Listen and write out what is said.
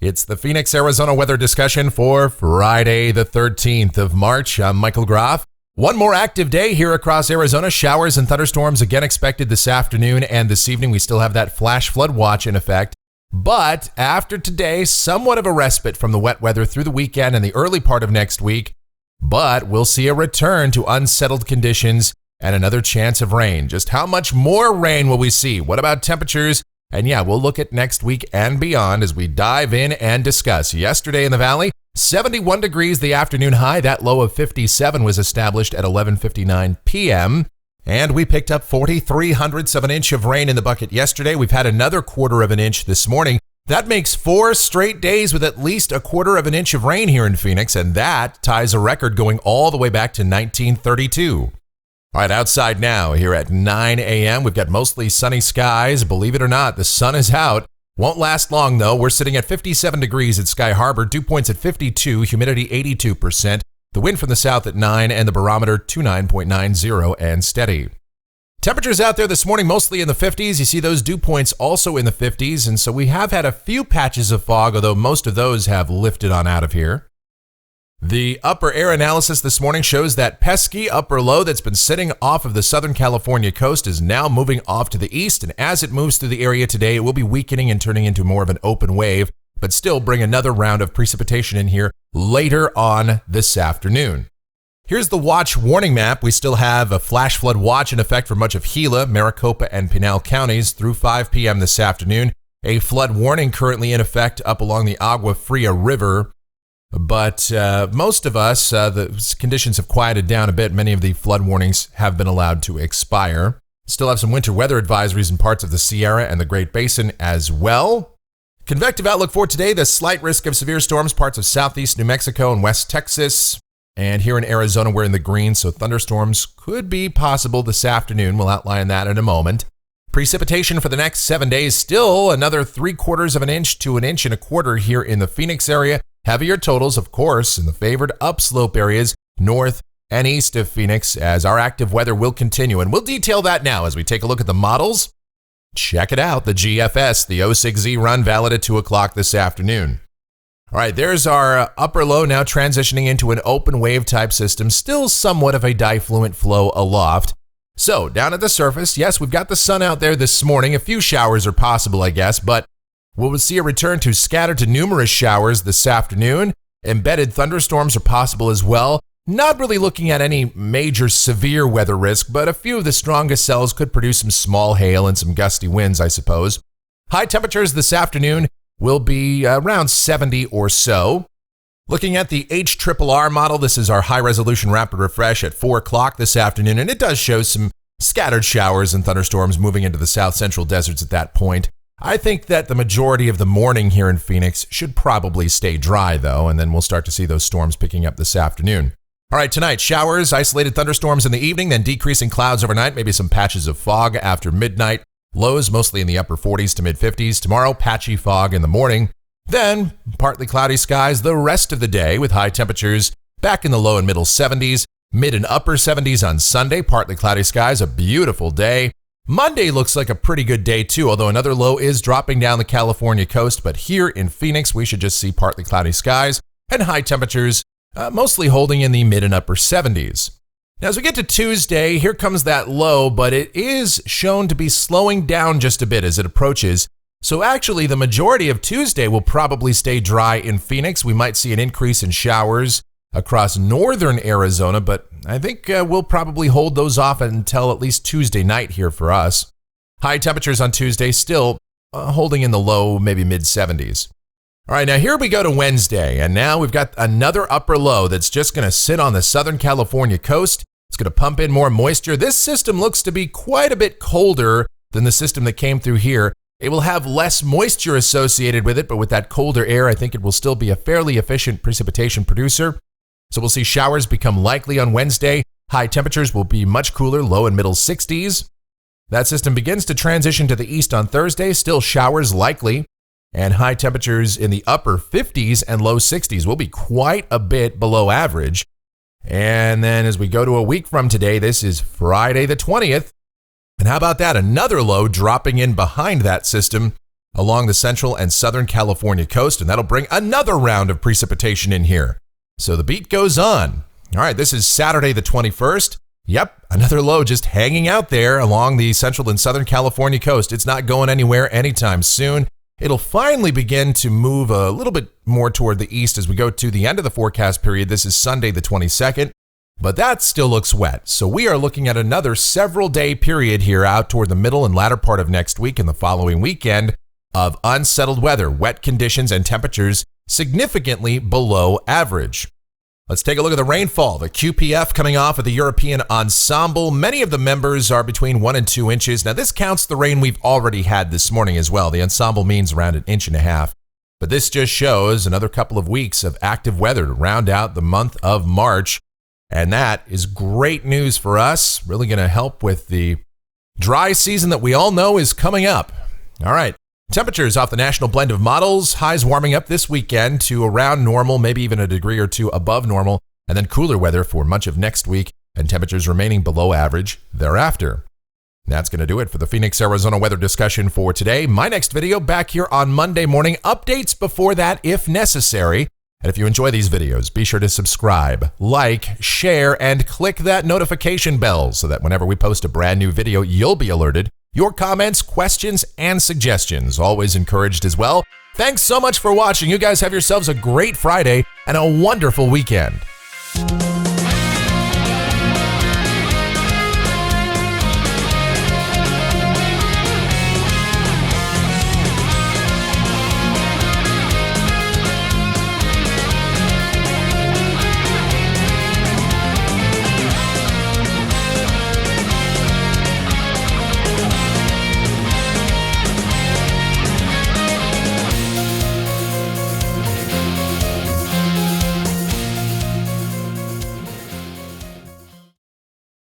It's the Phoenix, Arizona weather discussion for Friday, the 13th of March. I'm Michael Groff. One more active day here across Arizona. Showers and thunderstorms again expected this afternoon and this evening. We still have that flash flood watch in effect. But after today, somewhat of a respite from the wet weather through the weekend and the early part of next week. But we'll see a return to unsettled conditions and another chance of rain. Just how much more rain will we see? What about temperatures? And yeah, we'll look at next week and beyond as we dive in and discuss. Yesterday in the valley, 71 degrees the afternoon high. That low of 57 was established at 11:59 p.m. And we picked up 43/100ths of an inch of rain in the bucket yesterday. We've had another 1/4 of an inch this morning. That makes 4 straight days with at least 1/4 of an inch of rain here in Phoenix, and that ties a record going all the way back to 1932. All right, outside now here at 9 a.m. We've got mostly sunny skies. Believe it or not, the sun is out. Won't last long, though. We're sitting at 57 degrees at Sky Harbor, dew points at 52, humidity 82%, the wind from the south at 9, and the barometer 29.90 and steady. Temperatures out there this morning mostly in the 50s. You see those dew points also in the 50s, and so we have had a few patches of fog, although most of those have lifted on out of here. The upper air analysis this morning shows that pesky upper low that's been sitting off of the Southern California coast is now moving off to the east, and as it moves through the area today, it will be weakening and turning into more of an open wave, but still bring another round of precipitation in here later on this afternoon. Here's the watch warning map. We still have a flash flood watch in effect for much of Gila, Maricopa, and Pinal counties through 5 p.m. this afternoon. A flood warning currently in effect up along the Agua Fria River. But most of us, the conditions have quieted down a bit. Many of the flood warnings have been allowed to expire. Still have some winter weather advisories in parts of the Sierra and the Great Basin as well. Convective outlook for today, the slight risk of severe storms, parts of southeast New Mexico and West Texas. And here in Arizona, we're in the green, so thunderstorms could be possible this afternoon. We'll outline that in a moment. Precipitation for the next 7 days, still another 3/4 of an inch to 1.25 inches here in the Phoenix area. Heavier totals, of course, in the favored upslope areas north and east of Phoenix as our active weather will continue. And we'll detail that now as we take a look at the models. Check it out, the GFS, the 06Z run valid at 2 o'clock this afternoon. All right, there's our upper low now transitioning into an open wave type system, still somewhat of a diffluent flow aloft. So down at the surface, yes, we've got the sun out there this morning. A few showers are possible, I guess, but we'll see a return to scattered to numerous showers this afternoon. Embedded thunderstorms are possible as well. Not really looking at any major severe weather risk, but a few of the strongest cells could produce some small hail and some gusty winds, I suppose. High temperatures this afternoon will be around 70 or so. Looking at the HRRR model, this is our high-resolution rapid refresh at 4 o'clock this afternoon, and it does show some scattered showers and thunderstorms moving into the south-central deserts at that point. I think that the majority of the morning here in Phoenix should probably stay dry, though, and then we'll start to see those storms picking up this afternoon. All right, tonight, showers, isolated thunderstorms in the evening, then decreasing clouds overnight, maybe some patches of fog after midnight. Lows mostly in the upper 40s to mid-50s. Tomorrow, patchy fog in the morning. Then, partly cloudy skies the rest of the day with high temperatures back in the low and middle 70s. Mid and upper 70s on Sunday, partly cloudy skies, a beautiful day. Monday looks like a pretty good day too, although another low is dropping down the California coast. But here in Phoenix, we should just see partly cloudy skies and high temperatures, mostly holding in the mid and upper 70s. Now, as we get to Tuesday, here comes that low, but it is shown to be slowing down just a bit as it approaches. So actually, the majority of Tuesday will probably stay dry in Phoenix. We might see an increase in showers across northern Arizona, but I think we'll probably hold those off until at least Tuesday night here for us. High temperatures on Tuesday still holding in the low, maybe mid-70s. All right, now here we go to Wednesday, and now we've got another upper low that's just going to sit on the Southern California coast. It's going to pump in more moisture. This system looks to be quite a bit colder than the system that came through here. It will have less moisture associated with it, but with that colder air, I think it will still be a fairly efficient precipitation producer. So we'll see showers become likely on Wednesday. High temperatures will be much cooler, low and middle 60s. That system begins to transition to the east on Thursday, still showers likely, and high temperatures in the upper 50s and low 60s will be quite a bit below average. And then as we go to a week from today, this is Friday the 20th. And how about that? Another low dropping in behind that system. along the central and southern California coast, and that'll bring another round of precipitation in here. So the beat goes on. All right, this is Saturday the 21st. Yep, another low just hanging out there along the central and southern California coast. It's not going anywhere anytime soon. It'll finally begin to move a little bit more toward the east as we go to the end of the forecast period. This is Sunday the 22nd, but that still looks wet. So we are looking at another several-day period here out toward the middle and latter part of next week and the following weekend of unsettled weather, wet conditions, and temperatures significantly below average. Let's take a look at the rainfall. The QPF coming off of the European Ensemble. Many of the members are between 1 and 2 inches. Now, this counts the rain we've already had this morning as well. The Ensemble means around 1.5 inches. But this just shows another couple of weeks of active weather to round out the month of March. And that is great news for us. Really going to help with the dry season that we all know is coming up. All right. Temperatures off the national blend of models, highs warming up this weekend to around normal, maybe even a degree or two above normal, and then cooler weather for much of next week, and temperatures remaining below average thereafter. That's going to do it for the Phoenix, Arizona weather discussion for today. My next video back here on Monday morning. Updates before that if necessary. And if you enjoy these videos, be sure to subscribe, like, share, and click that notification bell so that whenever we post a brand new video, you'll be alerted. Your comments, questions, and suggestions always encouraged as well. Thanks so much for watching. You guys have yourselves a great Friday and a wonderful weekend.